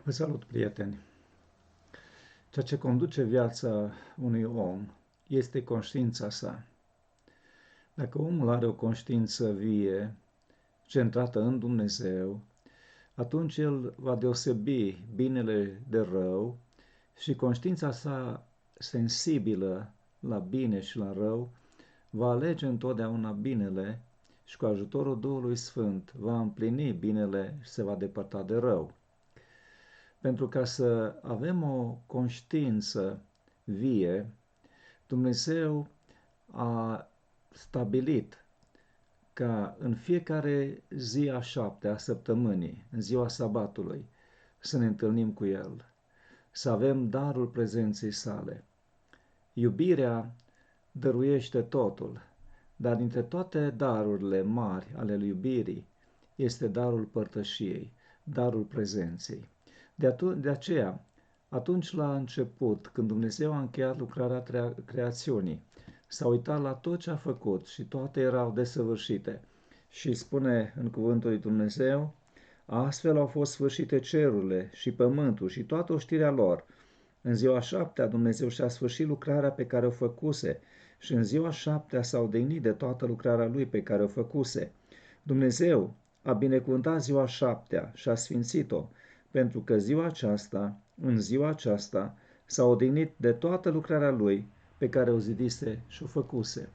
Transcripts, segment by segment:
Vă salut, prieteni! Ceea ce conduce viața unui om este conștiința sa. Dacă omul are o conștiință vie, centrată în Dumnezeu, atunci el va deosebi binele de rău și conștiința sa sensibilă la bine și la rău va alege întotdeauna binele și cu ajutorul Duhului Sfânt va împlini binele și se va depărta de rău. Pentru ca să avem o conștiință vie, Dumnezeu a stabilit ca în fiecare zi a 7-a săptămânii, în ziua sabatului, să ne întâlnim cu El, să avem darul prezenței sale. Iubirea dăruiește totul, dar dintre toate darurile mari ale lui iubirii este darul părtășiei, darul prezenței. De aceea, atunci la început, când Dumnezeu a încheiat lucrarea creațiunii, s-a uitat la tot ce a făcut și toate erau desăvârșite. Și spune în cuvântul lui Dumnezeu, astfel au fost sfârșite cerurile și pământul și toată oștirea lor. În ziua 7-a Dumnezeu și-a sfârșit lucrarea pe care o făcuse și în ziua 7-a s-a odihnit de toată lucrarea Lui pe care o făcuse. Dumnezeu a binecuvântat ziua 7-a și a sfințit-o, pentru că în ziua aceasta, s-a odihnit de toată lucrarea Lui pe care o zidise și o făcuse.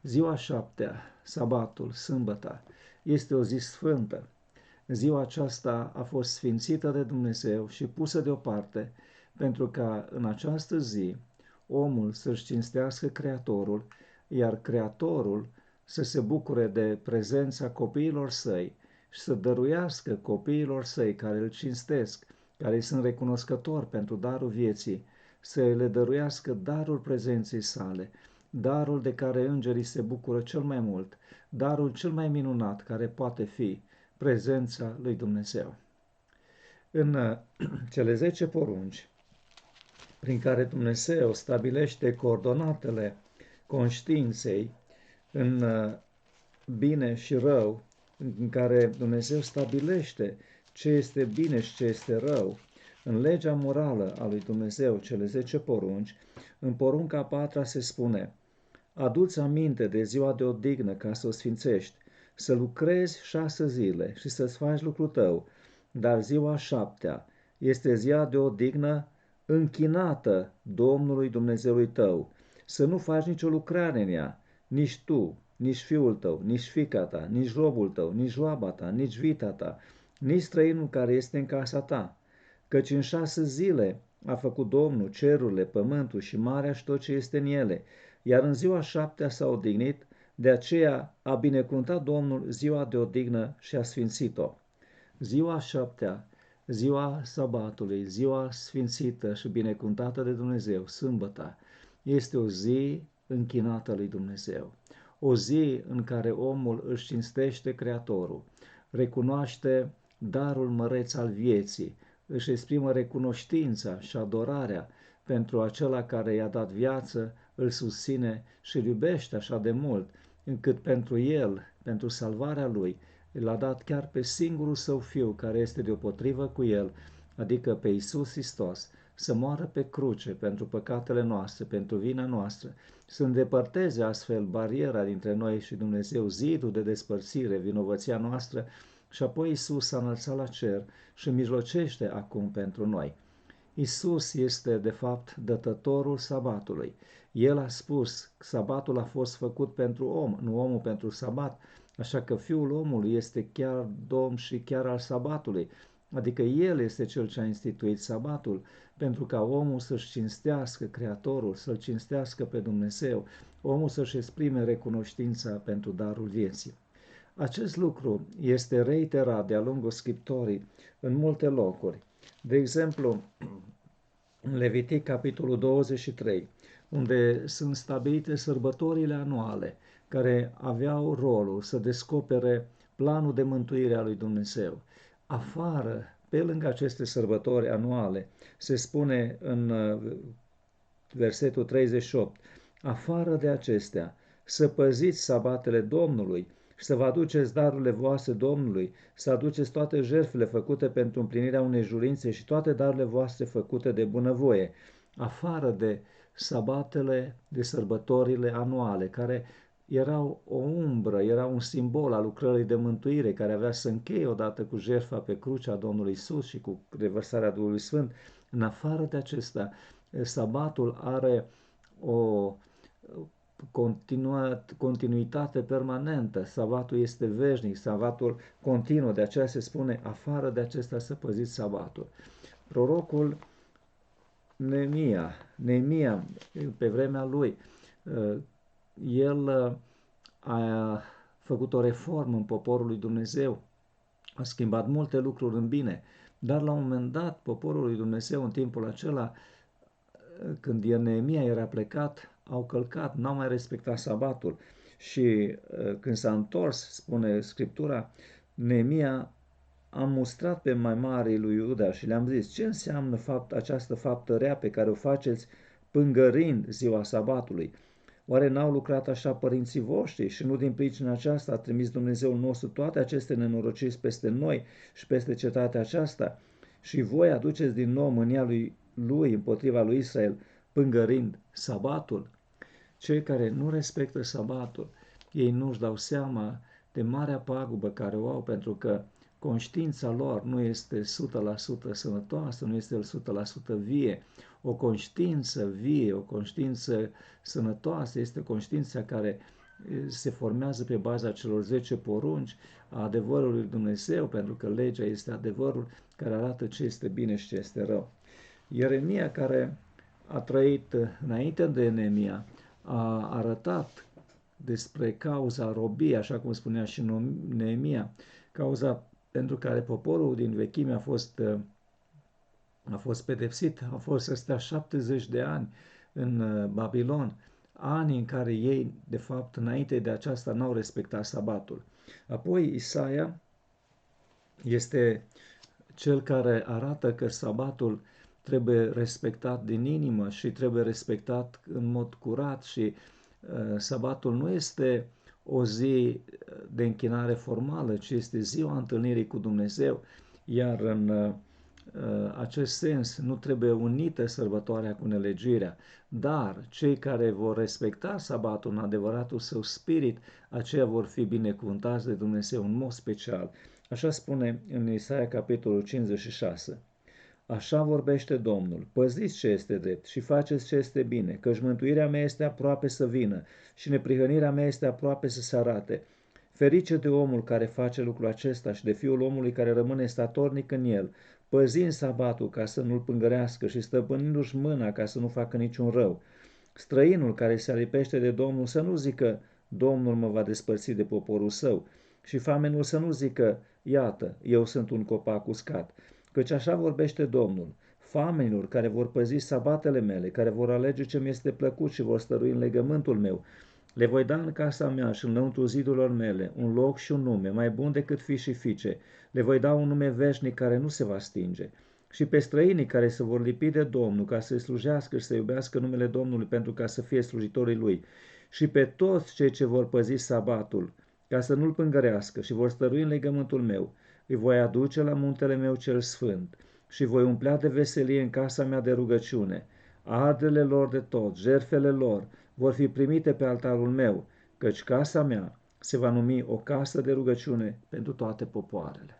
Ziua 7-a, sabatul, sâmbăta, este o zi sfântă. Ziua aceasta a fost sfințită de Dumnezeu și pusă deoparte pentru ca în această zi omul să-și cinstească Creatorul, iar Creatorul să se bucure de prezența copiilor săi și să dăruiască copiilor săi care îl cinstesc, care îi sunt recunoscători pentru darul vieții, să le dăruiască darul prezenței sale, darul de care îngerii se bucură cel mai mult, darul cel mai minunat care poate fi prezența lui Dumnezeu. În cele 10 porunci, prin care Dumnezeu stabilește coordonatele conștiinței în bine și rău, în care Dumnezeu stabilește ce este bine și ce este rău, în legea morală a lui Dumnezeu, cele 10 porunci, în porunca 4 se spune: adu-ți aminte de ziua de odihnă ca să o sfințești, să lucrezi 6 zile și să-ți faci lucrul tău, dar ziua 7-a este ziua de odihnă închinată Domnului Dumnezeului tău, să nu faci nicio lucrare în ea, nici tu, nici fiul tău, nici fiica ta, nici robul tău, nici roaba ta, nici vita ta, nici străinul care este în casa ta, căci în 6 zile a făcut Domnul cerurile, pământul și marea și tot ce este în ele, iar în ziua 7-a s-a odihnit, de aceea a binecuvântat Domnul ziua de odihnă și a sfințit-o. Ziua 7-a, ziua sabatului, ziua sfințită și binecuvântată de Dumnezeu, sâmbăta, este o zi închinată lui Dumnezeu. O zi în care omul își cinstește Creatorul, recunoaște darul măreț al vieții, își exprimă recunoștința și adorarea pentru acela care i-a dat viață, îl susține și îl iubește așa de mult, încât pentru el, pentru salvarea lui, l-a dat chiar pe singurul său fiu care este deopotrivă cu el, adică pe Iisus Hristos, să moară pe cruce pentru păcatele noastre, pentru vina noastră, să îndepărteze astfel bariera dintre noi și Dumnezeu, zidul de despărțire, vinovăția noastră, și apoi Iisus s-a înălțat la cer și mijlocește acum pentru noi. Iisus este, de fapt, dătătorul sabatului. El a spus că sabatul a fost făcut pentru om, nu omul pentru sabat, așa că Fiul omului este chiar Domn și chiar al sabatului, adică El este Cel ce a instituit sabatul, pentru ca omul să-și cinstească Creatorul, să-L cinstească pe Dumnezeu, omul să-și exprime recunoștința pentru darul vieții. Acest lucru este reiterat de-a lungul Scriptorii în multe locuri. De exemplu, în Levitic, capitolul 23, unde sunt stabilite sărbătorile anuale, care aveau rolul să descopere planul de mântuire a lui Dumnezeu. Afară, pe lângă aceste sărbători anuale, se spune în versetul 38, afară de acestea, să păziți sabatele Domnului și să vă aduceți darurile voastre Domnului, să aduceți toate jertfele făcute pentru împlinirea unei jurințe și toate darurile voastre făcute de bunăvoie, afară de sabatele, de sărbătorile anuale, care erau o umbră, era un simbol al lucrării de mântuire, care avea să încheie odată cu jertfa pe crucea Domnului Isus și cu revărsarea Duhului Sfânt. În afară de acesta, sabatul are o continuitate permanentă, sabatul este veșnic, sabatul continuă, de aceea se spune afară de acesta să păziți sabatul. Prorocul Neemia, pe vremea lui, el a făcut o reformă în poporul lui Dumnezeu, a schimbat multe lucruri în bine, dar la un moment dat poporul lui Dumnezeu în timpul acela, când Neemia era plecat, au călcat, n-au mai respectat sabatul și când s-a întors, spune Scriptura, Neemia a mustrat pe mai marii lui Iuda și le-am zis, ce înseamnă această faptă rea pe care o faceți pângărind ziua sabatului? Oare n-au lucrat așa părinții voștri și nu din pricina aceasta a trimis Dumnezeul nostru toate aceste nenorociri peste noi și peste cetatea aceasta? Și voi aduceți din nou mânia lui împotriva lui Israel, pângărind sabatul? Cei care nu respectă sabatul, ei nu-și dau seama de marea pagubă care o au, pentru că conștiința lor nu este 100% sănătoasă, nu este 100% vie. O conștiință vie, o conștiință sănătoasă este conștiința care se formează pe baza celor 10 porunci a adevărului lui Dumnezeu, pentru că legea este adevărul care arată ce este bine și ce este rău. Ieremia, care a trăit înainte de Neemia, a arătat despre cauza robiei, așa cum spunea și Neemia, cauza pentru care poporul din vechime a fost pedepsit, a fost să stea 70 de ani în Babilon, ani în care ei, de fapt, înainte de aceasta, n-au respectat sabatul. Apoi Isaia este cel care arată că sabatul trebuie respectat din inimă și trebuie respectat în mod curat și sabatul nu este o zi de închinare formală, ci este ziua întâlnirii cu Dumnezeu, iar în acest sens nu trebuie unită sărbătoarea cu nelegirea, dar cei care vor respecta sabatul în adevăratul său spirit, aceia vor fi binecuvântați de Dumnezeu în mod special. Așa spune în Isaia capitolul 56. Așa vorbește Domnul, păziți ce este drept și faceți ce este bine, căci mântuirea mea este aproape să vină și neprihănirea mea este aproape să se arate. Ferice de omul care face lucrul acesta și de fiul omului care rămâne statornic în el, păzind sabatul ca să nu-l pângărească și stăpânindu-și mâna ca să nu facă niciun rău. Străinul care se alipește de Domnul să nu zică, Domnul mă va despărți de poporul său, și famenul să nu zică, iată, eu sunt un copac uscat. Căci așa vorbește Domnul, famenilor care vor păzi sabatele mele, care vor alege ce mi este plăcut și vor stărui în legământul meu, le voi da în casa mea și înăuntru zidurilor mele un loc și un nume, mai bun decât fii și fiice. Le voi da un nume veșnic care nu se va stinge. Și pe străinii care se vor lipi de Domnul ca să-i slujească și să iubească numele Domnului pentru ca să fie slujitorii lui. Și pe toți cei ce vor păzi sabatul, ca să nu-l pângărească și vor stărui în legământul meu, îi voi aduce la muntele meu cel sfânt și voi umplea de veselie în casa mea de rugăciune. Ardele lor de tot, jertfele lor, vor fi primite pe altarul meu, căci casa mea se va numi o casă de rugăciune pentru toate popoarele.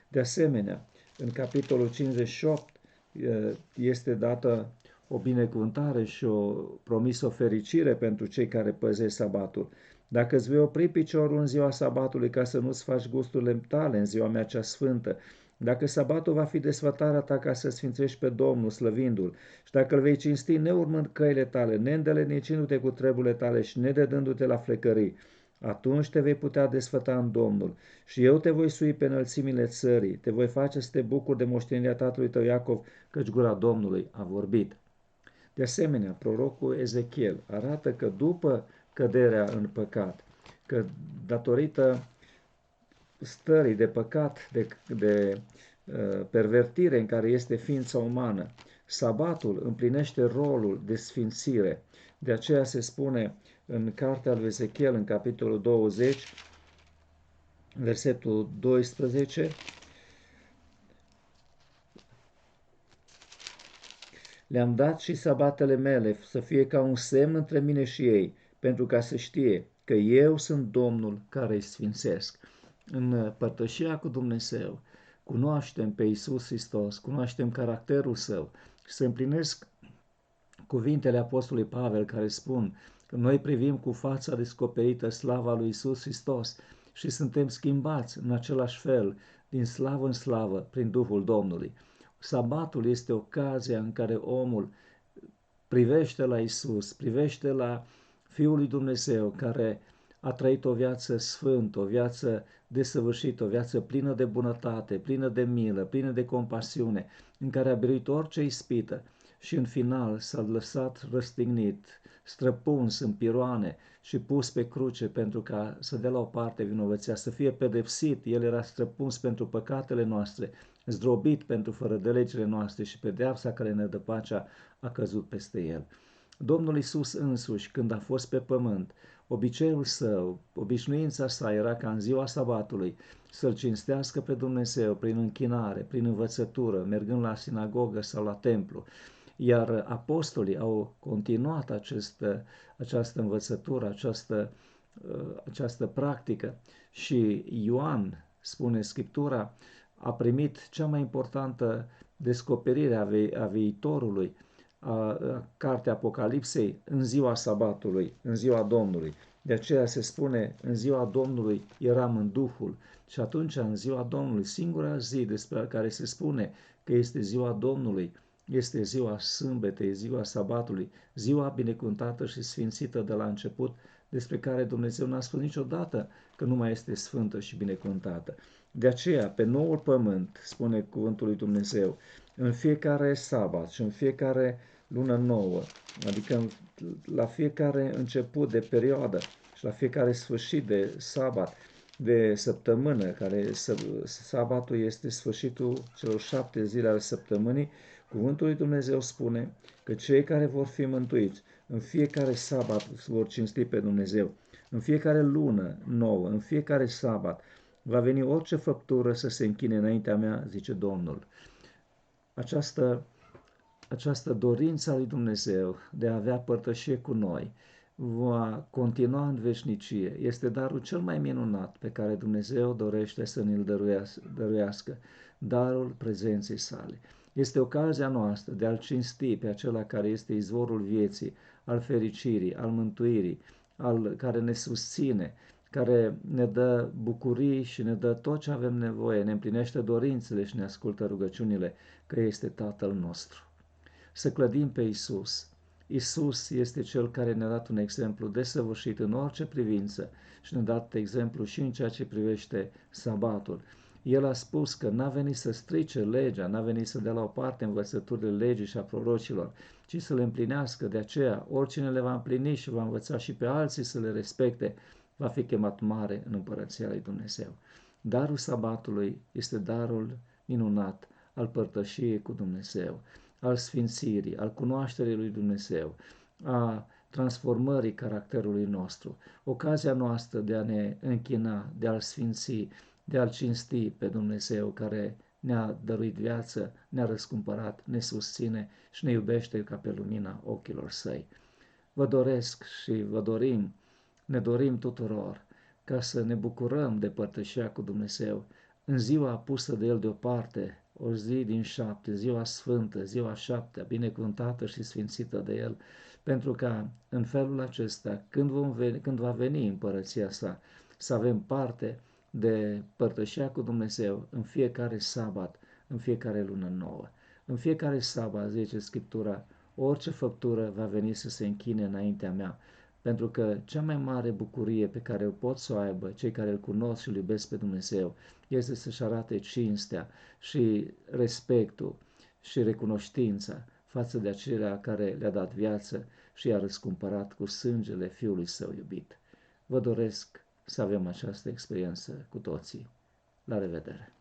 De asemenea, în capitolul 58 este dată o binecuvântare și o promisă o fericire pentru cei care păzesc sabatul. Dacă îți vei opri piciorul în ziua sabatului ca să nu-ți faci gusturile tale în ziua mea cea sfântă, dacă sabatul va fi desfătarea ta ca să sfințești pe Domnul, slăvindu-L, și dacă îl vei cinsti neurmând căile tale, neîndelenindu-te cu treburile tale și nedădându-te la flecării, atunci te vei putea desfăta în Domnul și eu te voi sui pe înălțimile țării, te voi face să te bucuri de moștenirea tatălui tău Iacov, căci gura Domnului a vorbit. De asemenea, prorocul Ezechiel arată că după căderea în păcat, că datorită stării de păcat, de pervertire în care este ființa umană, sabatul împlinește rolul de sfințire. De aceea se spune în cartea lui Ezechiel, în capitolul 20, versetul 12. Le-am dat și sabatele mele să fie ca un semn între mine și ei, pentru ca să știe că eu sunt Domnul care îi sfințesc. În părtășia cu Dumnezeu cunoaștem pe Iisus Hristos, cunoaștem caracterul Său și se împlinesc cuvintele Apostolului Pavel care spun că noi privim cu fața descoperită slava lui Iisus Hristos și suntem schimbați în același fel, din slavă în slavă, prin Duhul Domnului. Sabatul este ocazia în care omul privește la Isus, privește la Fiul lui Dumnezeu care a trăit o viață sfântă, o viață desăvârșită, o viață plină de bunătate, plină de milă, plină de compasiune, în care a biruit orice ispită și în final s-a lăsat răstignit, străpuns în piroane și pus pe cruce pentru ca să dea la o parte vinovăția, să fie pedepsit. El era străpuns pentru păcatele noastre, zdrobit pentru fără de legile noastre și pedeapsa care ne dă pacea a căzut peste el. Domnul Iisus însuși, când a fost pe pământ, obiceiul său, obișnuința sa era ca în ziua sabatului să-L cinstească pe Dumnezeu prin închinare, prin învățătură, mergând la sinagogă sau la templu. Iar apostolii au continuat această învățătură, această practică și Ioan, spune Scriptura, a primit cea mai importantă descoperire a viitorului, a cartea Apocalipsei în ziua sabatului, în ziua Domnului. De aceea se spune, în ziua Domnului eram în Duhul și atunci în ziua Domnului, singura zi despre care se spune că este ziua Domnului, este ziua sâmbetei, ziua sabatului, ziua binecuvântată și sfințită de la început, despre care Dumnezeu n-a spus niciodată că nu mai este sfântă și binecuvântată. De aceea, pe noul pământ, spune cuvântul lui Dumnezeu, în fiecare sabat și în fiecare lună nouă, adică la fiecare început de perioadă și la fiecare sfârșit de sabat, de săptămână, care sabatul este sfârșitul celor 7 zile ale săptămânii, cuvântul lui Dumnezeu spune că cei care vor fi mântuiți în fiecare sabat vor cinsti pe Dumnezeu, în fiecare lună nouă, în fiecare sabat, va veni orice făptură să se închine înaintea mea, zice Domnul. Această dorință a lui Dumnezeu de a avea părtășie cu noi va continua în veșnicie. Este darul cel mai minunat pe care Dumnezeu dorește să ne-l dăruiască, darul prezenței sale. Este ocazia noastră de a-L cinsti pe acela care este izvorul vieții, al fericirii, al mântuirii, care ne susține, care ne dă bucurii și ne dă tot ce avem nevoie, ne împlinește dorințele și ne ascultă rugăciunile, că este Tatăl nostru. Să clădim pe Isus. Isus este Cel care ne-a dat un exemplu desăvârșit în orice privință și ne-a dat exemplu și în ceea ce privește sabatul. El a spus că n-a venit să strice legea, n-a venit să dea la o parte învățăturile legii și a prorocilor, ci să le împlinească. De aceea, oricine le va împlini și va învăța și pe alții să le respecte, va fi chemat mare în Împărăția lui Dumnezeu. Darul sabatului este darul minunat al părtășiei cu Dumnezeu, al sfințirii, al cunoașterii lui Dumnezeu, a transformării caracterului nostru, ocazia noastră de a ne închina, de a-L sfinți, de a-L cinsti pe Dumnezeu care ne-a dăruit viață, ne-a răscumpărat, ne susține și ne iubește ca pe lumina ochilor Săi. Vă doresc și ne dorim tuturor ca să ne bucurăm de părtășia cu Dumnezeu în ziua pusă de El deoparte, o zi din 7, ziua sfântă, ziua 7, binecuvântată și sfințită de El, pentru ca în felul acesta, când va veni împărăția Sa, să avem parte de părtășia cu Dumnezeu în fiecare sabat, în fiecare lună nouă. În fiecare sabat, zice Scriptura, orice făptură va veni să se închine înaintea mea, pentru că cea mai mare bucurie pe care o pot să o aibă cei care îl cunosc și îl iubesc pe Dumnezeu este să-și arate cinstea și respectul și recunoștința față de acelea care le-a dat viață și i-a răscumpărat cu sângele Fiului Său iubit. Vă doresc să avem această experiență cu toții. La revedere!